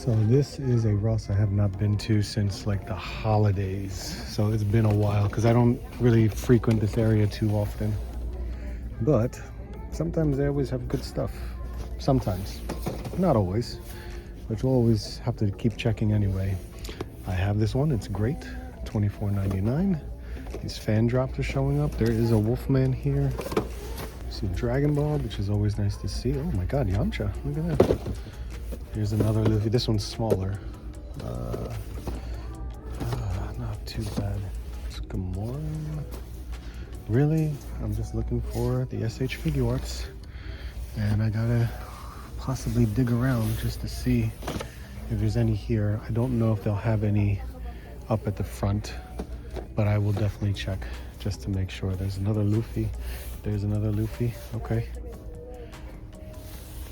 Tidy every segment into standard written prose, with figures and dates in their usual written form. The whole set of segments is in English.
So this is a Ross I have not been to since like the holidays. So it's been a while because I don't really frequent this area too often. But sometimes they always have good stuff. Sometimes, not always, but you'll always have to keep checking anyway. I have this one, it's great, $24.99. These fan drops are showing up. There is a Wolfman here. See Dragon Ball, which is always nice to see. Oh my god, Yamcha, look at that. Here's another Luffy. This one's smaller. Not too bad. It's Gamora. Really? I'm just looking for the SH Figure Arts. And I gotta possibly dig around just to see if there's any here. I don't know if they'll have any up at the front, but I will definitely check just to make sure. There's another Luffy. There's another Luffy. Okay.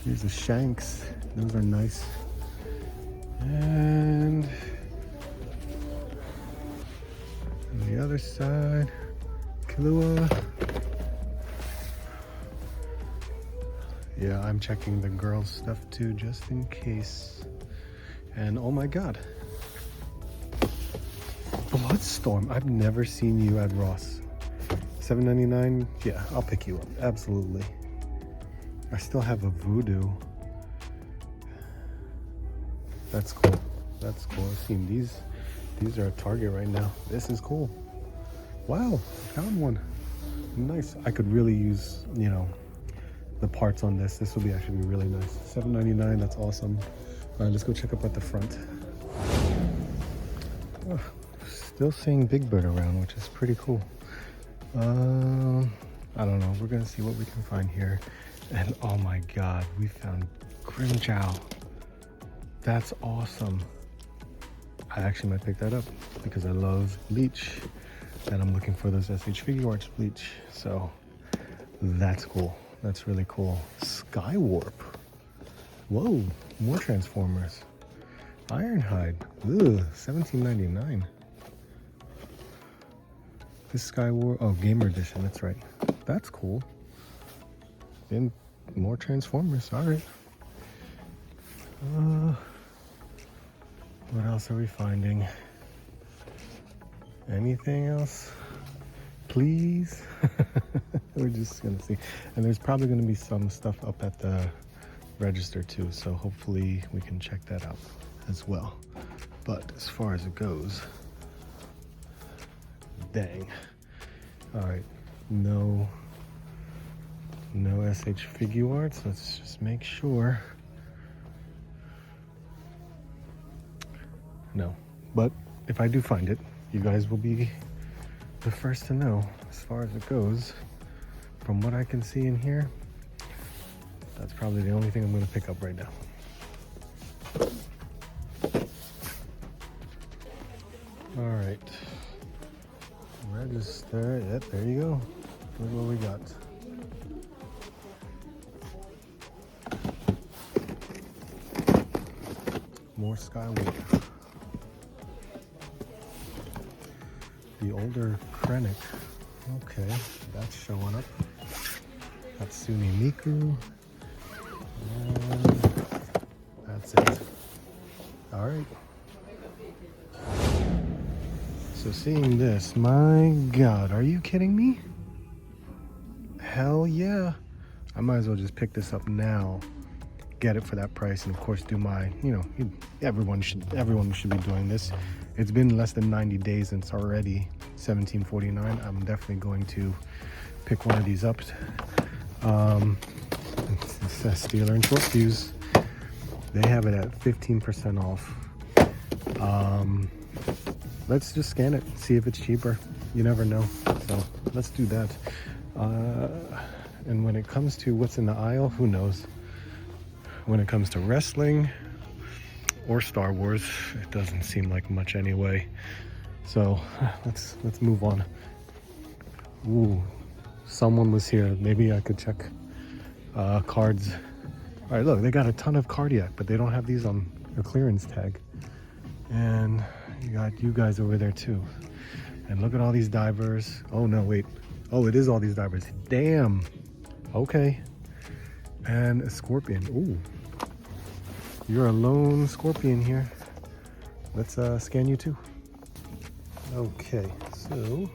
Here's the Shanks. Those are nice. And on the other side, Killua. Yeah, I'm checking the girls' stuff too, just in case. And oh my god. Bloodstorm. I've never seen you at Ross. $7.99. Yeah, I'll pick you up. Absolutely. I still have a Voodoo. That's cool. That's cool. I've seen these are at Target right now. This is cool. Wow, found one. Nice. I could really use, you know, the parts on this. This will be actually really nice. $7.99. That's awesome. All right, let's go check up at the front. Oh, still seeing Big Bird around, which is pretty cool. I don't know. We're gonna see what we can find here. And oh my god, we found Grimjow. That's awesome. I actually might pick that up because I love Bleach and I'm looking for those SH Figure Arts Bleach. So that's cool. That's really cool. Skywarp. Whoa, more Transformers. Ironhide. Ugh, $17.99. This Skywarp. Oh, Gamer Edition. That's right. That's cool. And more Transformers. All right. What else are we finding? Anything else? Please? We're just gonna see. And there's probably gonna be some stuff up at the register too, so hopefully we can check that out as well. But as far as it goes, dang. All right, no SH Figure Arts. Let's just make sure. No, but if I do find it, you guys will be the first to know. As far as it goes, from what I can see in here, that's probably the only thing I'm going to pick up right now. All right, register. Yep, there you go. Look what we got. More Skyward. The older Krennic. Okay, that's showing up. Hatsune Miku. And that's it. All right. So seeing this, my God, are you kidding me? Hell yeah. I might as well just pick this up now, get it for that price, and of course do my, you know, everyone should be doing this. It's been less than 90 days and it's already $17.49. I'm definitely going to pick one of these up. It's a Steeler and Short Fuse. They have it at 15% off. Let's just scan it, see if it's cheaper. You never know, so let's do that. And when it comes to what's in the aisle, who knows? When it comes to wrestling or Star Wars, it doesn't seem like much anyway. So let's move on. Ooh, someone was here. Maybe I could check cards. All right, look, they got a ton of Cardiac, but they don't have these on a clearance tag. And you got you guys over there too. And look at all these divers. Oh no, wait. Oh, it is all these divers. Damn. Okay. And a Scorpion. Ooh. You're a lone scorpion here. Let's scan you too. Okay, so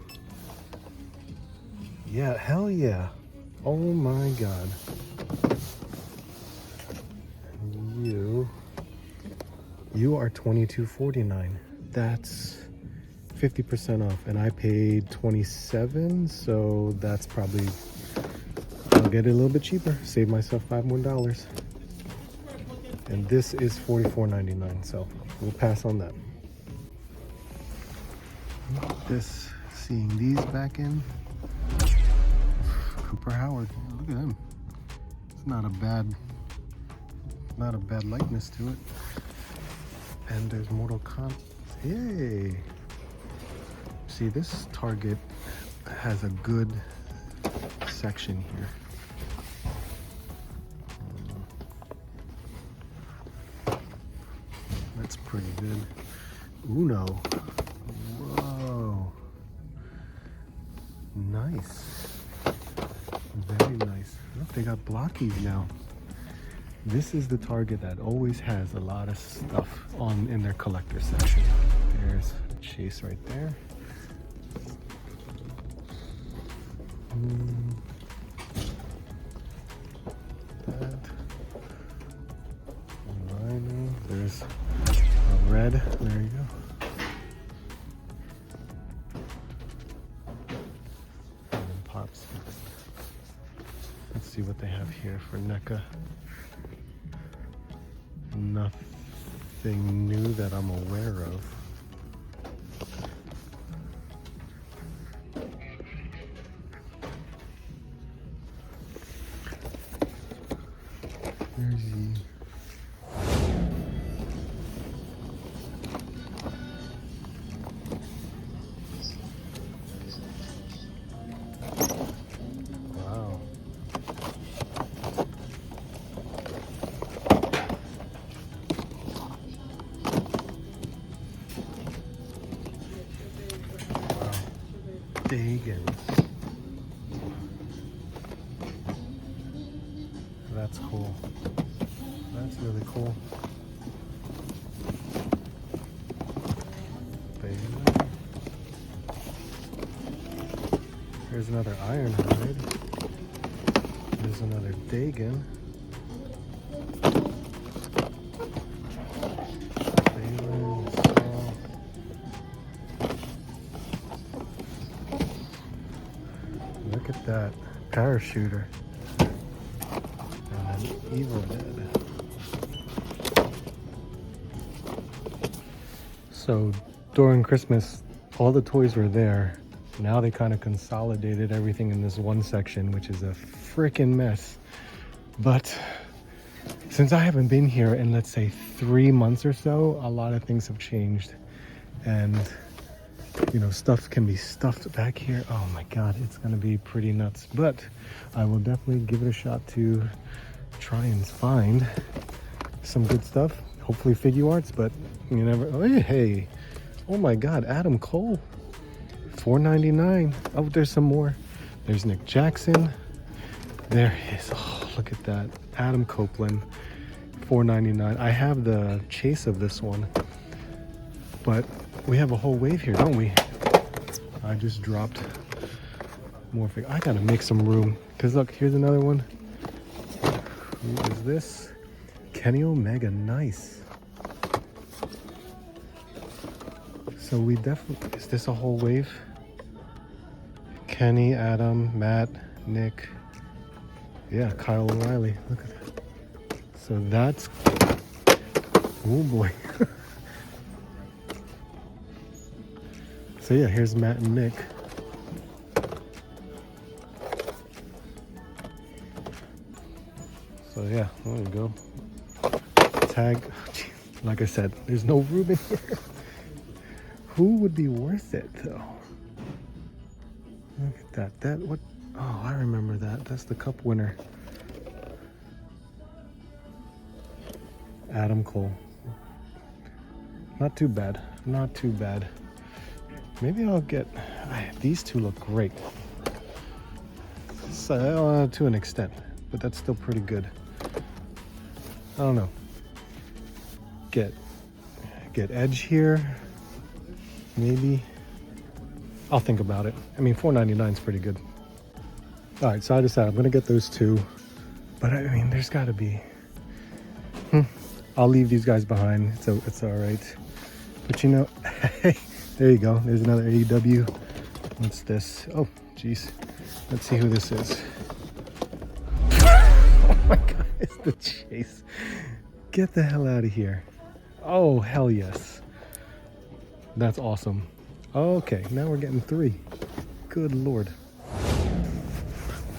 yeah, hell yeah. Oh my god. You are $22.49. That's 50% off, and I paid $27, so that's probably, I'll get it a little bit cheaper, save myself $5 more. And this is $44.99, so we'll pass on that. This, seeing these back in, Cooper Howard, look at him. It's not a bad likeness to it. And there's Mortal Kombat. Yay! See, this Target has a good section here. That's pretty good. Uno. Whoa. Nice. Very nice. Look, they got blockies now. This is the Target that always has a lot of stuff in their collector section. There's Chase right there. That. Rhino. There's a red. There you go. And then Pops. Let's see what they have here for NECA. Nothing new that I'm aware of. There's the wow. Dagan. That's cool. That's really cool. Here's another Ironhide. There's another Dagan. Look at that parachuter. And an Evil Dead. So during Christmas, all the toys were there. Now they kind of consolidated everything in this one section, which is a freaking mess. But since I haven't been here in, let's say, 3 months or so, a lot of things have changed. And, you know, stuff can be stuffed back here. Oh my God, it's gonna be pretty nuts. But I will definitely give it a shot to try and find some good stuff. Hopefully figure arts, but you never, oh, hey, oh my God, Adam Cole. $4.99. Oh, there's some more. There's Nick Jackson. There he is. Oh, look at that. Adam Copeland. $4.99. I have the chase of this one. But we have a whole wave here, don't we? I just dropped more. I gotta make some room. Because look, here's another one. Who is this? Kenny Omega. Nice. So we definitely, is this a whole wave? Kenny, Adam, Matt, Nick. Yeah, Kyle O'Reilly. Look at that. So that's, oh boy. So yeah, here's Matt and Nick. So yeah, there you go. Tag, like I said, there's no room in here. Who would be worth it though? Look at that. That, what? Oh, I remember that. That's the cup winner. Adam Cole. Not too bad. Not too bad. Maybe I'll get, these two look great. So, to an extent, but that's still pretty good. I don't know. get edge here, maybe. I'll think about it. I mean, $4.99 is pretty good. All right, so I decided I'm gonna get those two, but I mean, there's gotta be. I'll leave these guys behind, so it's all right. But you know, hey, there you go. There's another AEW. What's this? Oh, geez. Let's see who this is. Oh my God, it's the Chase. Get the hell out of here. Oh, hell yes. That's awesome. Okay, now we're getting 3. Good Lord.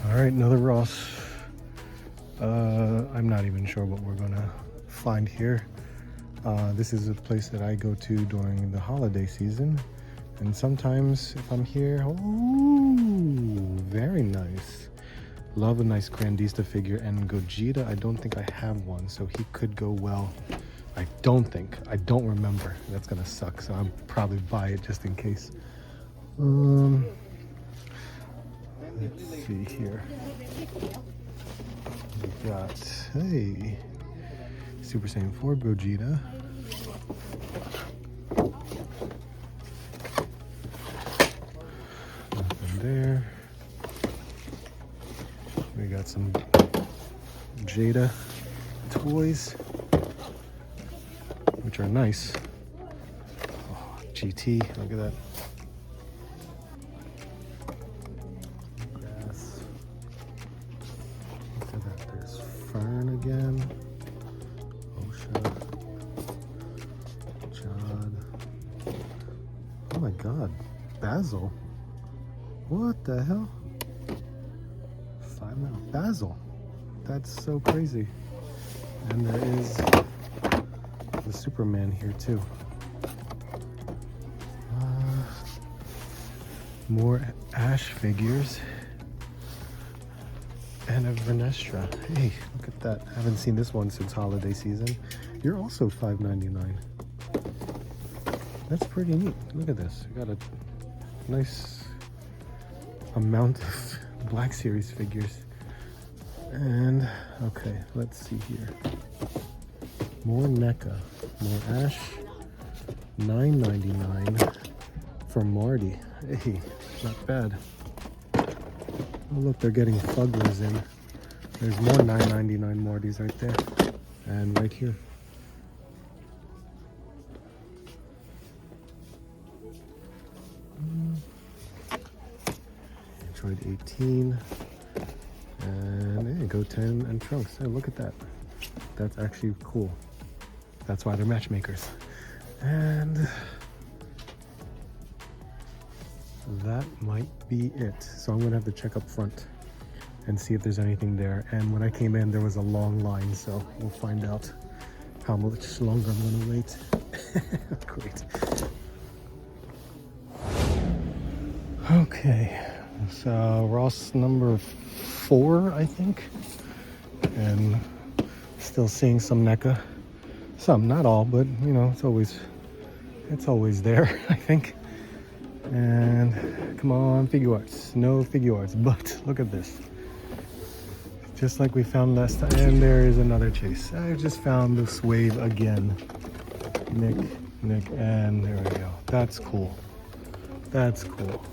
All right, another Ross. I'm not even sure what we're gonna find here. This is a place that I go to during the holiday season. And sometimes if I'm here, oh, very nice. Love a nice Grandista figure. And Gogeta, I don't think I have one, so he could go well. I don't remember. That's gonna suck, so I'll probably buy it just in case. Let's see here. We got, hey, Super Saiyan 4 Gogeta. Nothing there. We got some Jada toys, which are nice. Oh, GT, look at that. Grass. Look at that, there's Fern again. Osha. Jod. Oh my God, Basil. What the hell? 5 now. Basil. That's so crazy. And there is the Superman here too. More Ash figures. And a Vernestra. Hey, look at that. I haven't seen this one since holiday season. You're also $5.99. That's pretty neat. Look at this. You got a nice amount of Black Series figures. And okay, let's see here. More NECA, more Ash, $9.99 for Marty. Hey, not bad. Oh look, they're getting Fugglers in. There's more $9.99 Martys right there, and right here. Android 18. And hey, Go 10 and Trunks. Hey, look at that. That's actually cool. That's why they're matchmakers. And that might be it. So I'm gonna have to check up front and see if there's anything there. And when I came in, there was a long line, so we'll find out how much longer I'm gonna wait. Great. Okay, so Ross number 4, I think, and still seeing some NECA. Some, not all, but you know, it's always there, I think. And come on, figure arts. No figure arts, but look at this. Just like we found last time, and there is another Chase. I just found this wave again. Nick, and there we go. That's cool. That's cool.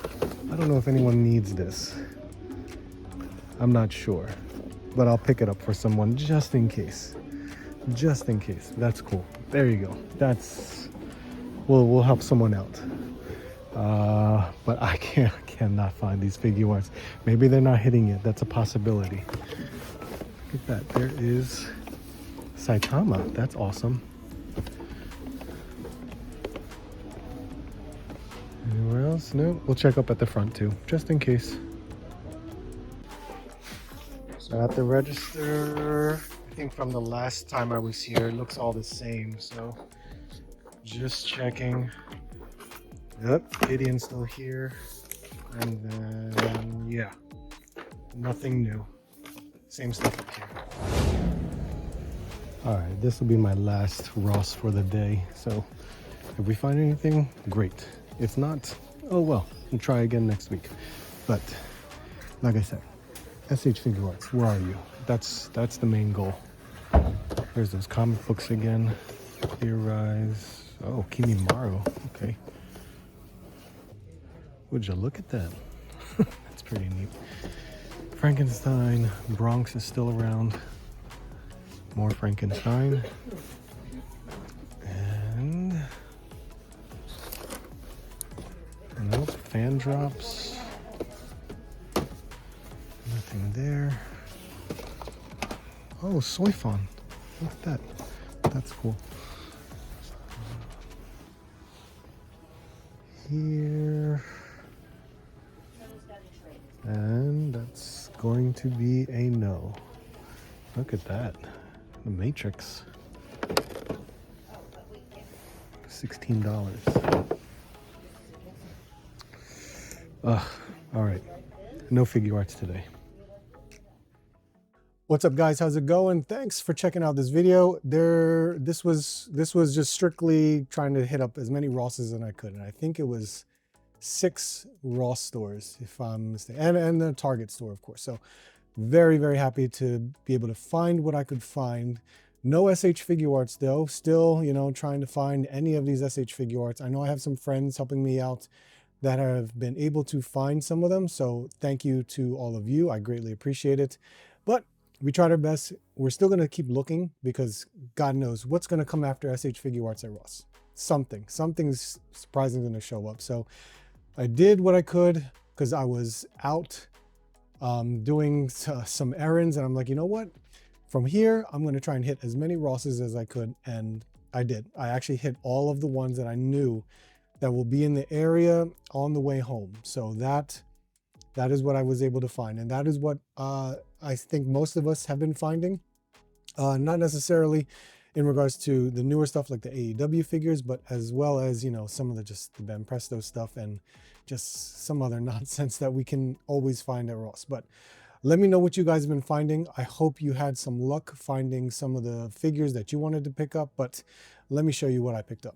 I don't know if anyone needs this. I'm not sure, but I'll pick it up for someone just in case. Just in case. That's cool. There you go. That's, we'll help someone out. But I cannot find these figure arts. Maybe they're not hitting it. That's a possibility. Look at that. There is Saitama. That's awesome. Anywhere else? No. We'll check up at the front too, just in case. So at the register, I think from the last time I was here, it looks all the same. So just checking. Yep, Gideon's still here. And then, yeah, nothing new. Same stuff up here. All right, this will be my last Ross for the day. So if we find anything, great. If not, oh well, we'll try again next week. But like I said, SH Figure Arts, where are you? That's the main goal. There's those comic books again. Theorize. Oh, Kimimaro. Okay. Would you look at that? That's pretty neat. Frankenstein. Bronx is still around. More Frankenstein. And nope, fan drops. Nothing there. Oh, Soifon. Look at that. That's cool. Here. And that's going to be a no. Look at that. The Matrix. $16. Ugh. All right. No figure arts today. What's up, guys? How's it going? Thanks for checking out this video. This was just strictly trying to hit up as many Rosses as I could, and I think it was 6 Ross stores, if I'm mistaken, and the Target store, of course. So very, very happy to be able to find what I could find. No SH figure arts though. Still, you know, trying to find any of these SH figure arts. I know I have some friends helping me out that have been able to find some of them. So thank you to all of you. I greatly appreciate it. But we tried our best. We're still going to keep looking because God knows what's going to come after SH figure arts at Ross. Something's surprising going to show up. So I did what I could because I was out doing some errands, and I'm like, you know what? From here, I'm going to try and hit as many Rosses as I could, and I did. I actually hit all of the ones that I knew that will be in the area on the way home. So that is what I was able to find, and that is what I think most of us have been finding. Not necessarily in regards to the newer stuff like the AEW figures, but as well as, you know, some of the Ben Presto stuff and just some other nonsense that we can always find at Ross. But let me know what you guys have been finding. I hope you had some luck finding some of the figures that you wanted to pick up, but let me show you what I picked up.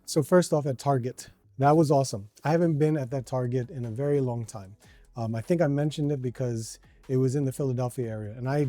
So first off, at Target, that was awesome. I haven't been at that Target in a very long time. I think I mentioned it because it was in the Philadelphia area, and I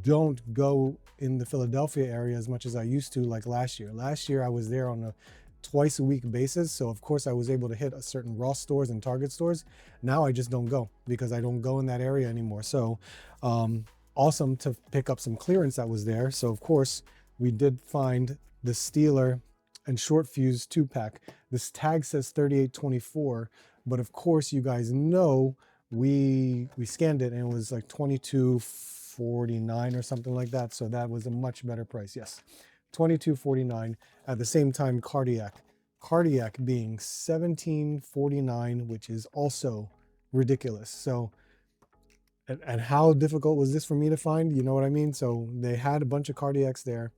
don't go in the Philadelphia area as much as I used to, like last year. Last year I was there on a twice a week basis, so of course I was able to hit a certain Ross stores and Target stores. Now I just don't go because I don't go in that area anymore. So awesome to pick up some clearance that was there. So of course we did find the Steeler and Short Fuse 2-pack. This tag says 3824, but of course you guys know we scanned it and it was like 22.49 or something like that. So that was a much better price. Yes, 22.49. At the same time, Cardiac being 17.49, which is also ridiculous. So, and how difficult was this for me to find? You know what I mean? So they had a bunch of Cardiacs there,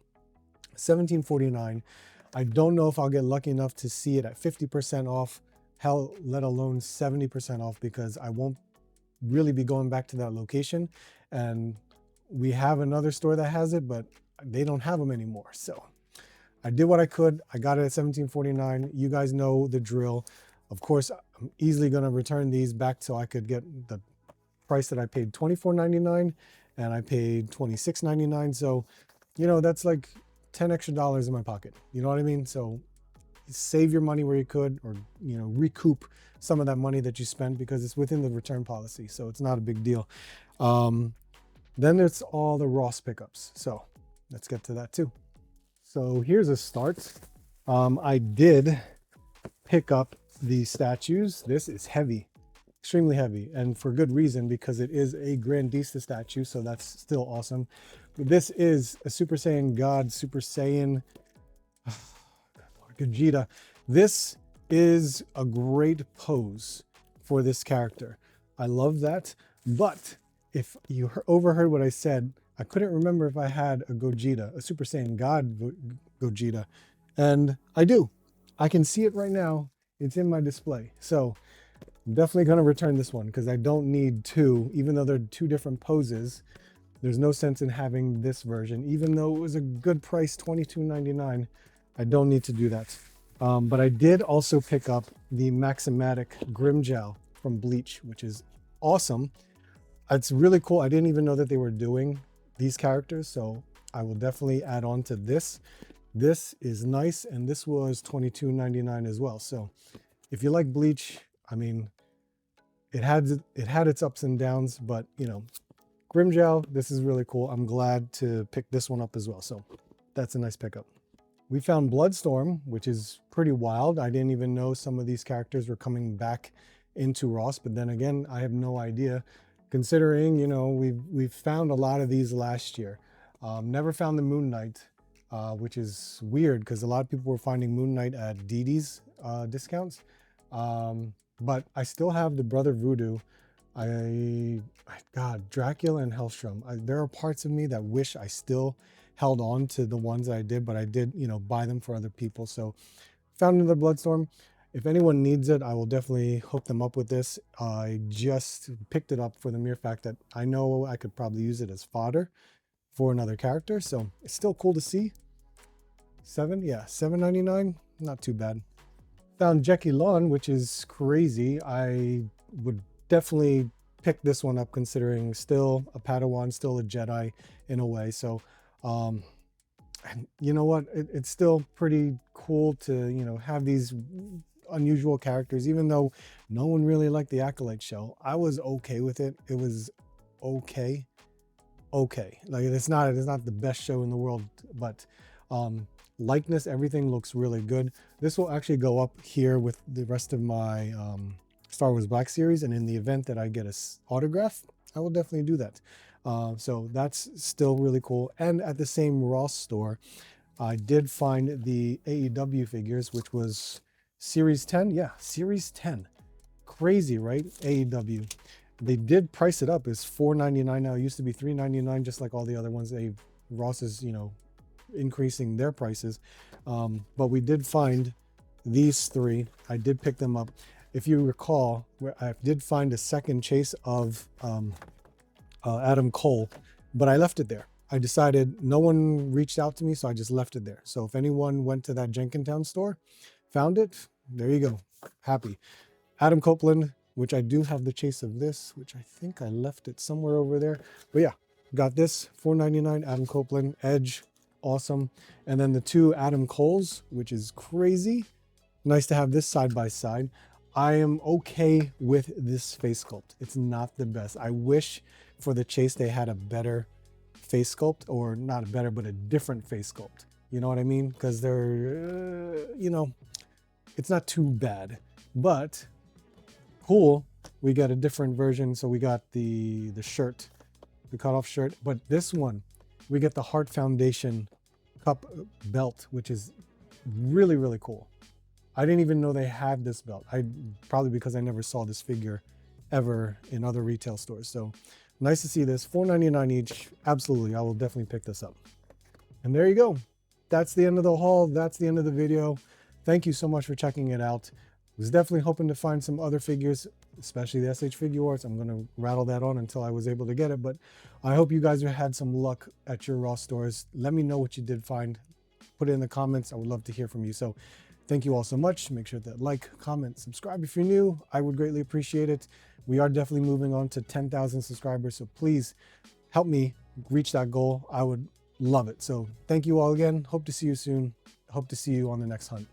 17.49. I don't know if I'll get lucky enough to see it at 50% off, hell, let alone 70% off, because I won't really be going back to that location. And we have another store that has it, but they don't have them anymore. So I did what I could. I got it at 17.49. You guys know the drill. Of course, I'm easily going to return these back so I could get the price that I paid, $24.99, and I paid $26.99. So, you know, that's like $10 extra in my pocket. You know what I mean? So save your money where you could, or, you know, recoup some of that money that you spent because it's within the return policy. So it's not a big deal. Then it's all the Ross pickups. So let's get to that too. So here's a start. I did pick up the statues. This is heavy, extremely heavy, and for good reason, because it is a Grandista statue. So that's still awesome. But this is a Super Saiyan God, Super Saiyan Gogeta. This is a great pose for this character. I love that. But if you overheard what I said, I couldn't remember if I had a Gogeta, a Super Saiyan God Gogeta, and I do. I can see it right now. It's in my display. So I'm definitely going to return this one because I don't need two, even though they're two different poses. There's no sense in having this version, even though it was a good price, $22.99. I don't need to do that. But I did also pick up the Maximatic Grimjow from Bleach, which is awesome. It's really cool. I didn't even know that they were doing these characters, so I will definitely add on to this. This is nice, and this was $22.99 as well. So if you like Bleach, I mean, it had its ups and downs, but you know, Grimjow, this is really cool. I'm glad to pick this one up as well. So that's a nice pickup. We found Bloodstorm, which is pretty wild. I didn't even know some of these characters were coming back into Ross, but then again, I have no idea, considering, you know, we've found a lot of these last year. Never found the Moon Knight, which is weird because a lot of people were finding Moon Knight at DD's discounts. But I still have the Brother Voodoo. God, Dracula and Hellstrom. There are parts of me that wish I still held on to the ones I did, but I did, you know, buy them for other people. So found another Bloodstorm. If anyone needs it, I will definitely hook them up with this. I just picked it up for the mere fact that I know I could probably use it as fodder for another character. So it's still cool to see. $7.99, not too bad. Found Jackie Lon, which is crazy. I would definitely pick this one up, considering still a Padawan, still a Jedi in a way. So you know what, it's still pretty cool to, you know, have these unusual characters. Even though no one really liked the Acolyte show, I was okay with it. It was okay. Like, it's not the best show in the world, but likeness, everything looks really good. This will actually go up here with the rest of my Star Wars Black series, and in the event that I get a autograph, I will definitely do that. So that's still really cool. And at the same Ross store, I did find the AEW figures, which was Series 10. Yeah, Series 10. Crazy, right? AEW. They did price it up. It's $4.99 now. It used to be $3.99, just like all the other ones. Ross is, you know, increasing their prices. But we did find these three. I did pick them up. If you recall, I did find a second chase of Adam Cole, but I left it there. I decided no one reached out to me, so I just left it there. So if anyone went to that Jenkintown store, found it, there you go. Happy. Adam Copeland, which I do have the chase of this, which I think I left it somewhere over there. But yeah, got this, $4.99, Adam Copeland, Edge, awesome. And then the two Adam Coles, which is crazy. Nice to have this side by side. I am okay with this face sculpt. It's not the best. I wish for the chase they had a better face sculpt, or not a better, but a different face sculpt. You know what I mean? Because they're, you know, it's not too bad, but cool. We got a different version. So we got the shirt, the cutoff shirt, but this one, we get the Heart Foundation cup belt, which is really, really cool. I didn't even know they had this belt. Probably because I never saw this figure ever in other retail stores. So nice to see this. $4.99 each. Absolutely, I will definitely pick this up. And there you go. That's the end of the haul. That's the end of the video. Thank you so much for checking it out. I was definitely hoping to find some other figures, especially the SH Figuarts. I'm going to rattle that on until I was able to get it. But I hope you guys had some luck at your Ross stores. Let me know what you did find. Put it in the comments. I would love to hear from you. So thank you all so much. Make sure to like, comment, subscribe if you're new. I would greatly appreciate it. We are definitely moving on to 10,000 subscribers. So please help me reach that goal. I would love it. So thank you all again. Hope to see you soon. Hope to see you on the next hunt.